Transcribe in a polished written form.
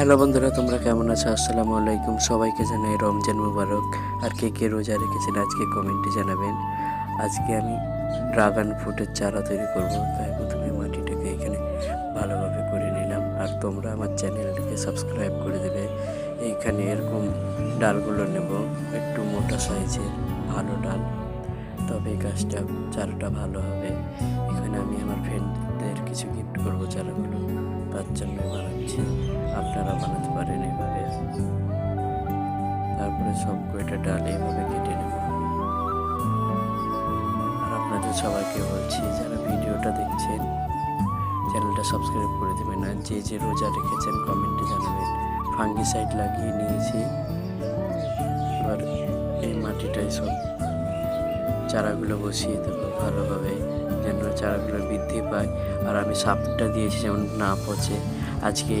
Hello বন্ধুরা, তোমরা কেমন আছো? আসসালামু আলাইকুম। সবাইকে জানাই রমজান মুবারক। আর কে কে রোজা রেখেছেন আজকে কমেন্টে জানাবেন। আজকে আমি ড্রাগন ফ্রুটের চারা তৈরি করব, তাই প্রথমে মাটিটাকে এখানে ভালোভাবে করে নিলাম। আর তোমরা আমার চ্যানেলটাকে সাবস্ক্রাইব করে দেবে। এইখানে এরকম ডালগুলো নেব, একটু মোটা সাইজের ভালো ডাল, তবে এই গাছটা চারাটা ভালো হবে। এখানে আমি আমার ফ্রেন্ডদের কিছু গিফট করবো চারাগুলো, তার জন্য বানাচ্ছি। আপনারা বানাতে পারেন এভাবে। তারপরে সব কয়টা ডাল এভাবে কেটে নেব। আর আপনাদের সবাইকে বলছি, যারা ভিডিওটা দেখছেন চ্যানেলটা সাবস্ক্রাইব করে দেবেন। আর যে যে রোজা রেখেছেন কমেন্টে জানাবেন। ফাঙ্গিসাইড লাগিয়ে নিয়েছি। এবার এই মাটিটায় সব চারাগুলো বসিয়ে দেবো ভালোভাবে, যেন চারাগুলো বৃদ্ধি পায়। আর আমি সাপটা দিয়েছি যেমন না পচে। আজকে